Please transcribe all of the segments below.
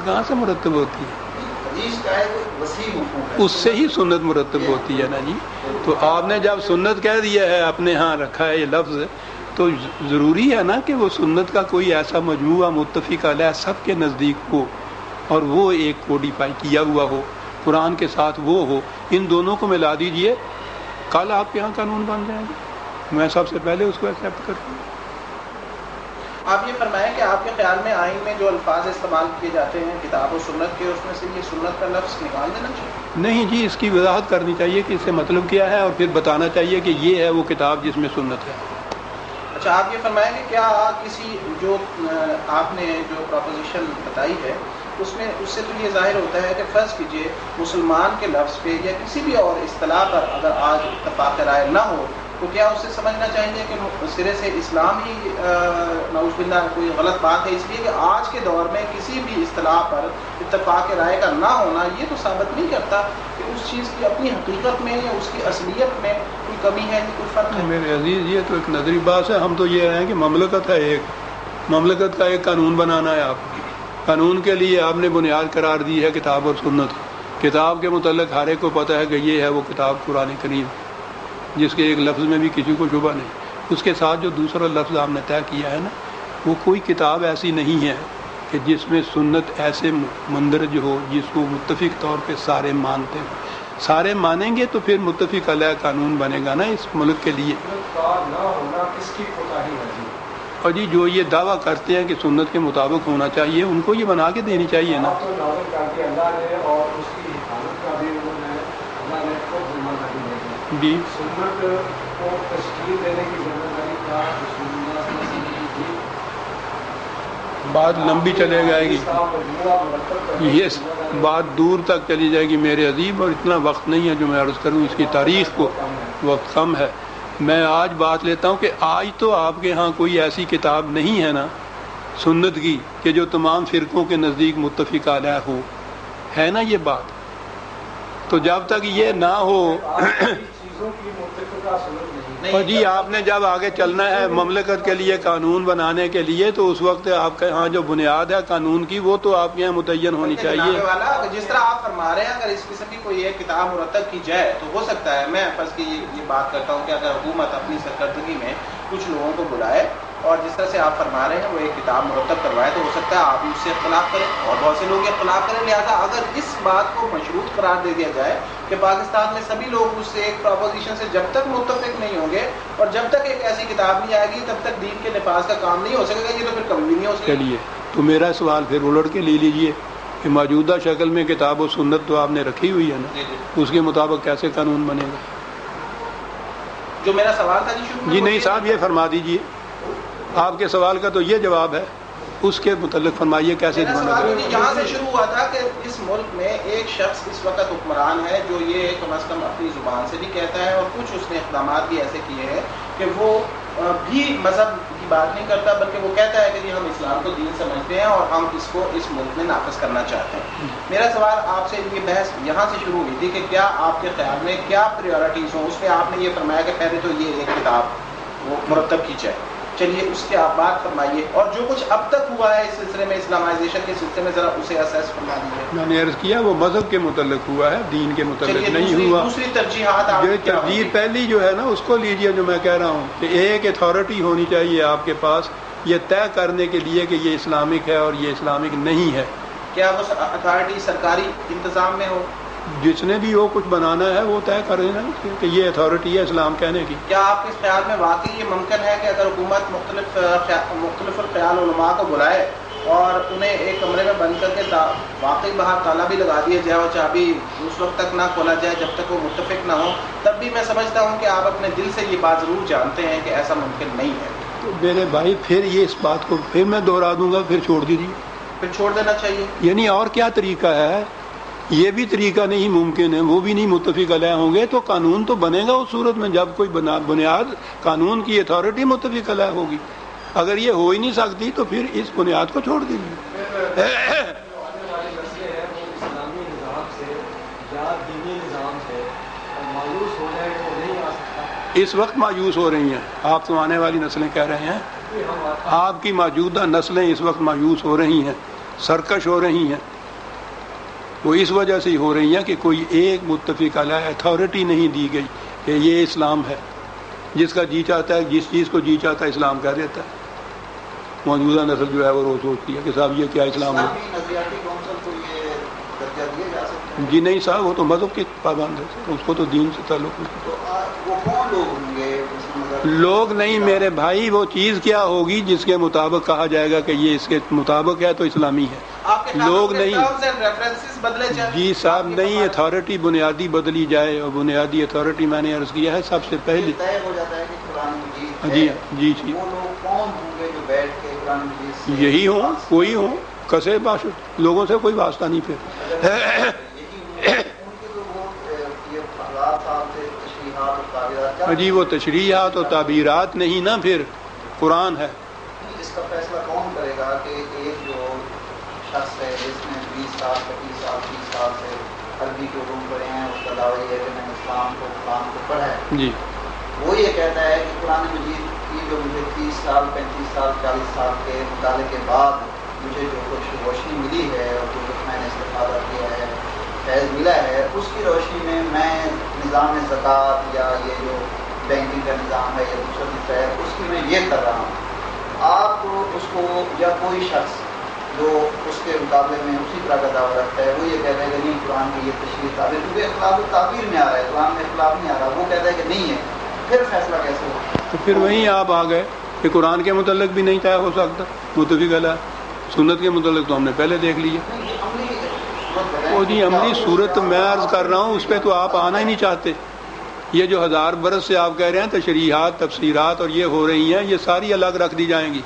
کہاں سے مرتب ہوتی ہے؟ اس سے ہی سنت مرتب ہوتی ہے نا جی. تو آپ نے جب سنت کہہ دیا ہے، اپنے ہاں رکھا ہے یہ لفظ، تو ضروری ہے نا کہ وہ سنت کا کوئی ایسا مجموعہ متفق علیہ سب کے نزدیک ہو، اور وہ ایک کوڈیفائی کیا ہوا ہو، قرآن کے ساتھ وہ ہو. ان دونوں کو ملا دیجئے، کل آپ کے یہاں قانون بن جائے گا. میں سب سے پہلے اس کو ایکسیپٹ کروں گا. آپ یہ فرمائیں کہ آپ کے خیال میں آئین میں جو الفاظ استعمال کیے جاتے ہیں کتاب و سنت کے، اس میں سے یہ سنت کا لفظ نکال دینا چاہیے؟ نہیں جی، اس کی وضاحت کرنی چاہیے کہ اس سے مطلب کیا ہے، اور پھر بتانا چاہیے کہ یہ ہے وہ کتاب جس میں سنت ہے. اچھا، آپ یہ فرمائیں کہ کیا کسی جو آپ نے جو پروپوزیشن بتائی ہے اس سے تو یہ ظاہر ہوتا ہے کہ فرض کیجئے مسلمان کے لفظ پہ یا کسی بھی اور اصطلاح پر اگر آج اتفاق رائے نہ ہو، تو کیا اسے سمجھنا چاہیے کہ سرے سے اسلام ہی نعوذ باللہ کوئی غلط بات ہے؟ اس لیے کہ آج کے دور میں کسی بھی اصطلاح پر اتفاق رائے کا نہ ہونا یہ تو ثابت نہیں کرتا کہ اس چیز کی اپنی حقیقت میں یا اس کی اصلیت میں کوئی کمی ہے یا کوئی فرق ہے. میرے عزیز، یہ تو ایک نظری بات ہے. ہم تو یہ ہیں کہ مملکت ہے، ایک مملکت کا ایک قانون بنانا ہے. آپ قانون کے لیے آپ نے بنیاد قرار دی ہے کتاب اور سنت. کتاب کے متعلق ہر ایک کو پتہ ہے کہ یہ ہے وہ کتاب قرآن کریم، جس کے ایک لفظ میں بھی کسی کو شبہ نہیں. اس کے ساتھ جو دوسرا لفظ آپ نے طے کیا ہے نا، وہ کوئی کتاب ایسی نہیں ہے کہ جس میں سنت ایسے مندرج ہو جس کو متفق طور پہ سارے مانتے ہوں. سارے مانیں گے تو پھر متفق علیہ قانون بنے گا نا اس ملک کے لیے. اور جی جو یہ دعویٰ کرتے ہیں کہ سنت کے مطابق ہونا چاہیے، ان کو یہ بنا کے دینی چاہیے نا. جی بات لمبی چلے جائے گی، یہ بات دور تک چلی جائے گی میرے عزیز، اور اتنا وقت نہیں ہے جو میں عرض کروں اس کی تاریخ کو، وقت کم ہے. میں آج بات لیتا ہوں کہ آج تو آپ کے ہاں کوئی ایسی کتاب نہیں ہے نا سنت کی کہ جو تمام فرقوں کے نزدیک متفق علیہ ہو، ہے نا یہ بات. تو جب تک یہ نہ ہو اور جی آپ نے جب آگے چلنا ہے مملکت کے لیے قانون بنانے کے لیے، تو اس وقت آپ کے ہاں جو بنیاد ہے قانون کی وہ تو آپ کے یہاں متعین ہونی چاہیے. جس طرح آپ فرما رہے ہیں اگر اس قسم کی کوئی ایک کتاب مرتب کی جائے تو ہو سکتا ہے، میں فرض کی یہ بات کرتا ہوں کہ اگر حکومت اپنی سرکردگی میں کچھ لوگوں کو بلائے اور جس طرح سے آپ فرما رہے ہیں وہ ایک کتاب مرتب کروائے، تو ہو سکتا ہے آپ اس سے اختلاف کریں اور بہت سے لوگ اختلاف کریں. لہٰذا اگر اس بات کو مشروط قرار دے دیا جائے کہ پاکستان میں سبھی لوگ اس سے ایک پروپوزیشن سے جب تک متفق نہیں ہوں گے اور جب تک ایک ایسی کتاب نہیں آئے گی تب تک دین کے نفاذ کا کام نہیں ہو سکے گا، یہ تو پھر کبھی بھی نہیں ہو سکے گا. چلیے تو میرا سوال پھر الٹ کے لے لیجئے کہ موجودہ شکل میں کتاب و سنت تو آپ نے رکھی ہوئی ہے نا، اس کے مطابق کیسے قانون بنے گا؟ جو میرا سوال تھا جی نہیں صاحب، یہ فرما دیجئے، آپ کے سوال کا تو یہ جواب ہے، اس کے متعلق فرمائیے کیسے بنے گا. یہاں سے شروع ہوا تھا کہ اس ملک میں ایک شخص اس وقت حکمران ہے جو یہ کم از کم اپنی زبان سے بھی کہتا ہے اور کچھ اس نے اقدامات بھی ایسے کیے ہیں کہ وہ بھی مذہب کی بات نہیں کرتا، بلکہ وہ کہتا ہے کہ ہم اسلام کو دین سمجھتے ہیں اور ہم اس کو اس ملک میں نافذ کرنا چاہتے ہیں. میرا سوال آپ سے، یہ بحث یہاں سے شروع ہوئی تھی کہ کیا آپ کے خیال میں کیا پریورٹیز ہوں. اس میں آپ نے یہ فرمایا کہ پہلے تو یہ ایک کتاب وہ مرتب کی جائے. چلیے اس کے آپ بات فرمائیے، اور جو کچھ اب تک ہوا ہے اس سلسلے میں اسلامائزیشن کے سلسلے میں ذرا اسے اسیس فرما دیجیے. میں نے عرض کیا وہ مذہب کے متعلق ہوا ہے، دین کے متعلق نہیں ہوا. دوسری ترجیحات جو ترجیح پہلی جو ہے نا اس کو لیجیے، جو میں کہہ رہا ہوں کہ ایک اتھارٹی ہونی چاہیے آپ کے پاس یہ طے کرنے کے لیے کہ یہ اسلامک ہے اور یہ اسلامک نہیں ہے. کیا وہ اتھارٹی سرکاری انتظام میں ہو؟ جس نے بھی وہ کچھ بنانا ہے وہ طے کرے نا کہ یہ اتھارٹی ہے اسلام کہنے کی. کیا آپ کے خیال میں واقعی یہ ممکن ہے کہ اگر حکومت مختلف الخیال علماء کو بلائے اور انہیں ایک کمرے میں بند کر کے واقعی باہر تالا بھی لگا دیا جائے اور چابی اس وقت تک نہ کھولا جائے جب تک وہ متفق نہ ہو، تب بھی میں سمجھتا ہوں کہ آپ اپنے دل سے یہ بات ضرور جانتے ہیں کہ ایسا ممکن نہیں ہے؟ تو میرے بھائی پھر یہ اس بات کو پھر میں دہرا دوں گا، پھر چھوڑ دیجیے. پھر چھوڑ دینا چاہیے. یعنی اور کیا طریقہ ہے؟ یہ بھی طریقہ نہیں ممکن ہے، وہ بھی نہیں متفق علیہ ہوں گے تو قانون تو بنے گا اس صورت میں جب کوئی بنیاد قانون کی اتھارٹی متفق علیہ ہوگی. اگر یہ ہو ہی نہیں سکتی تو پھر اس بنیاد کو چھوڑ دیجیے. اس وقت مایوس ہو رہی ہیں آپ تو، آنے والی نسلیں کہہ رہے ہیں آپ کی موجودہ نسلیں اس وقت مایوس ہو رہی ہیں، سرکش ہو رہی ہیں. وہ اس وجہ سے ہی ہو رہی ہیں کہ کوئی ایک متفق علیہ اتھارٹی نہیں دی گئی کہ یہ اسلام ہے. جس کا جی چاہتا ہے، جس چیز کو جی چاہتا ہے اسلام کہہ دیتا ہے. موجودہ نسل جو ہے وہ روز سوچتی ہے کہ صاحب یہ کیا اسلام ہے. نظریاتی کونسل کو یہ درجہ دیا جا سکتا ہے؟ جی نہیں صاحب، وہ تو مذہب کے پابند ہے، اس کو تو دین سے تعلق نہیں. تو وہ کون لوگ ہوں گے؟ لوگ نہیں میرے بھائی، وہ چیز کیا ہوگی جس کے مطابق کہا جائے گا کہ یہ اس کے مطابق ہے تو اسلامی ہے. لوگ نہیں. جی صاحب نہیں، اتھارٹی بنیادی بدلی جائے، اور بنیادی اتھارٹی میں نے عرض کیا ہے سب سے پہلے. طے ہو جاتا ہے کہ قرآن مجید جی جی جی وہ لوگ کون ہوں گے جو بیٹھ کے قرآن مجید سے یہی ہوں، کوئی ہوں کسے باشد، لوگوں سے کوئی واسطہ نہیں پھر. جی وہ تشریحات اور تعبیرات نہیں نا، پھر قرآن ہے. اس کا فیصلہ کون کرے گا کہ ایک جو شخص ہے جس نے 20 سال 25 سال 30 سال سے عربی کے علوم پڑھے ہیں، اس کا دعویٰ یہ ہے کہ میں اسلام کو قرآن کو پڑھا ہے، جی وہ یہ کہتا ہے کہ قرآن مجید کی جو مجھے 30 سال 35 سال 40 سال کے مطالعے کے بعد مجھے جو کچھ روشنی ملی ہے اور جو کچھ میں نے استفادہ کیا ہے، فیض ملا ہے، اس کی روشنی میں نظام زکوٰۃ یا یہ جو بینکنگ کا نظام ہے یا دوسرا دوسرا ہے، اس کی میں یہ کر رہا ہوں. آپ اس کو یا کوئی شخص جو اس کے مقابلے میں اسی طرح کا دعویٰ رکھتا ہے، وہ یہ کہتا ہے کہ نہیں قرآن کی یہ تشریح تعبیر، کیونکہ اختلاف تعبیر میں آ رہا ہے، قرآن میں اختلاف نہیں آ رہا، وہ کہتا ہے کہ نہیں ہے، پھر فیصلہ کیسے ہوگا؟ تو پھر وہیں آپ آ گئے کہ قرآن کے متعلق بھی نہیں طے ہو سکتا متفق علیہ. سنت کے متعلق تو ہم نے پہلے دیکھ لیا. وہ جی عملی صورت میں عرض کر رہا ہوں، اس پہ تو آپ آنا ہی نہیں چاہتے. یہ جو 1000 برس سے آپ کہہ رہے ہیں تشریحات تفسیرات اور یہ ہو رہی ہیں، یہ ساری الگ رکھ دی جائیں گی.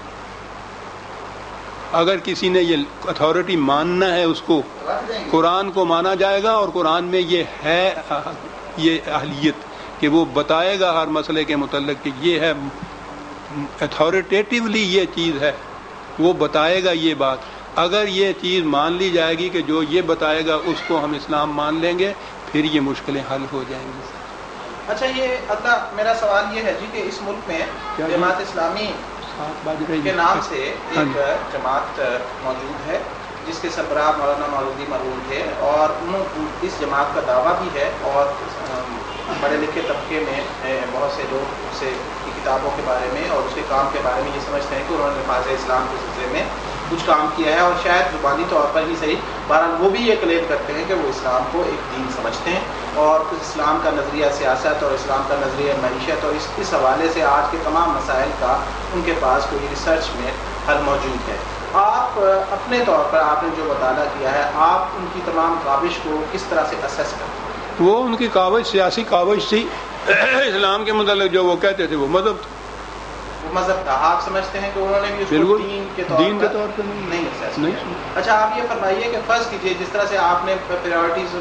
اگر کسی نے یہ اتھارٹی ماننا ہے، اس کو قرآن کو مانا جائے گا، اور قرآن میں یہ ہے یہ اہلیت کہ وہ بتائے گا ہر مسئلے کے متعلق کہ یہ ہے اتھارٹیٹیولی یہ چیز ہے، وہ بتائے گا یہ بات. اگر یہ چیز مان لی جائے گی کہ جو یہ بتائے گا اس کو ہم اسلام مان لیں گے، پھر یہ مشکلیں حل ہو جائیں گی. اچھا، یہ اگلا میرا سوال یہ ہے جی کہ اس ملک میں جماعت اسلامی کے نام سے ایک جماعت موجود ہے جس کے سربراہ مولانا مولودی مرحوم تھے، اور اس جماعت کا دعویٰ بھی ہے، اور پڑھے لکھے طبقے میں بہت سے لوگ اسے کی کتابوں کے بارے میں اور اس کے کام کے بارے میں یہ سمجھتے ہیں کہ انہوں نے نفاذ اسلام کے سلسلے میں کچھ کام کیا ہے، اور شاید زبانی طور پر ہی صحیح، بہرحال وہ بھی یہ کلیم کرتے ہیں کہ وہ اسلام کو ایک دین سمجھتے ہیں، اور اسلام کا نظریہ سیاست اور اسلام کا نظریہ معیشت اور اس حوالے سے آج کے تمام مسائل کا ان کے پاس کوئی ریسرچ میں حل موجود ہے. آپ اپنے طور پر آپ نے جو مطالعہ کیا ہے، آپ ان کی تمام کاوش کو کس طرح سے اسیس کرتے ہیں؟ وہ ان کی کاوش سیاسی کاوش تھی. اسلام کے متعلق جو وہ کہتے تھے وہ مذہب تھا. وہ مذہب تھا. آپ سمجھتے ہیں کہ انہوں نے بھی اس کو دین کے طور پر نہیں. اچھا، آپ یہ فرمائیے کہ فرض کیجئے جس طرح سے آپ نے پریورٹیز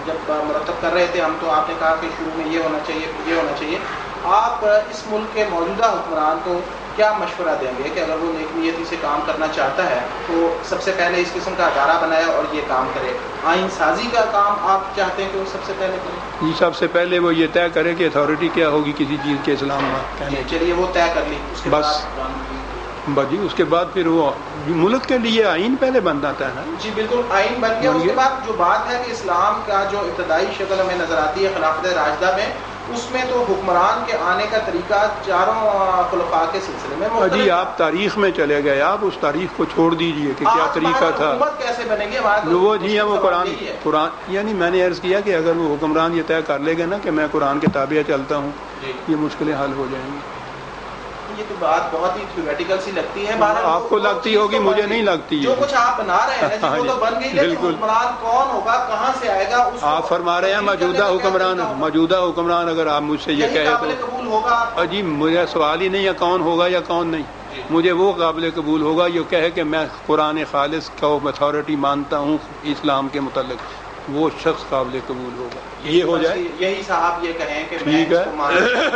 جب مرتب کر رہے تھے، ہم تو آپ نے کہا کہ شروع میں یہ ہونا چاہیے یہ ہونا چاہیے، آپ اس ملک کے موجودہ حکمران کو کیا مشورہ دیں گے کہ اگر وہ نیک نیتی سے کام کرنا چاہتا ہے تو سب سے پہلے اس قسم کا ادارہ بنائے اور یہ کام کرے؟ آئین سازی کا کام آپ چاہتے ہیں کہ وہ سب سے پہلے کرے؟ جی، سب سے پہلے وہ یہ طے کرے کہ اتھارٹی کیا ہوگی کسی چیز کے اسلام میں. چلیے وہ طے کر لی، اس کے بس جی اس کے بعد پھر وہ ملک کے لیے آئین پہلے بننا تھا نا. جی بالکل، آئین بن گیا. اس کے بعد جو بات ہے کہ اسلام کا جو ابتدائی شکل ہمیں نظر آتی ہے خلافت راشدہ میں، اس میں تو حکمران کے آنے کا طریقہ چاروں خلفاء کے سلسلے میں جی آپ تاریخ میں چلے گئے، آپ اس تاریخ کو چھوڑ دیجئے کہ کیا طریقہ تھا. حکومت کیسے بنے گی؟ وہ جی ہے وہ قرآن یعنی میں نے عرض کیا کہ اگر وہ حکمران یہ طے کر لے گا نا کہ میں قرآن کے تابع چلتا ہوں، یہ مشکلیں حل ہو جائیں گی. یہ تو بات بہت ہی تھیوریٹیکل سی لگتی ہے. آپ کو لگتی ہوگی، مجھے نہیں لگتی. جو کچھ آپ بنا رہے ہیں وہ تو بن گئی، لیکن حکمران کون ہوگا، کہاں سے آئے گا؟ آپ فرما رہے ہیں موجودہ حکمران اگر آپ مجھ سے یہ کہیں تو قابل قبول ہوگا. جی مجھے سوال ہی نہیں ہے کون ہوگا یا کون نہیں. مجھے وہ قابل قبول ہوگا یہ کہے کہ میں قرآن خالص کو اتھارٹی مانتا ہوں اسلام کے متعلق، وہ شخص قابل قبول ہوگا. یہ ہو جائے، یہی صاحب یہ کہیں کہ ٹھیک ہے،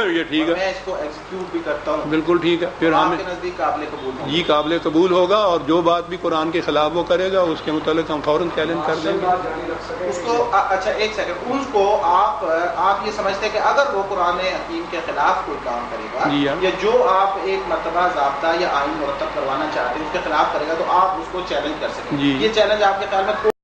یہ ٹھیک ہے، میں اس کو ایگزیکیوٹ بھی کرتا ہوں، بالکل ٹھیک ہے. پھر ہمیں نزدیک قابل قبول ہوگا. جی قابل قبول ہوگا، اور جو بات بھی قرآن کے خلاف وہ کرے گا اس کے متعلق ہم فوراً چیلنج کر دیں گے اس کو. اچھا ایک سیکنڈ، اس کو آپ یہ سمجھتے ہیں کہ اگر وہ قرآن حکیم کے خلاف کوئی کام کرے گا یا جو آپ ایک مرتبہ ضابطہ یا آئین مرتب کروانا چاہتے ہیں اس کے خلاف کرے گا تو آپ اس کو چیلنج کر سکیں گے؟ یہ چیلنج آپ کے خیال میں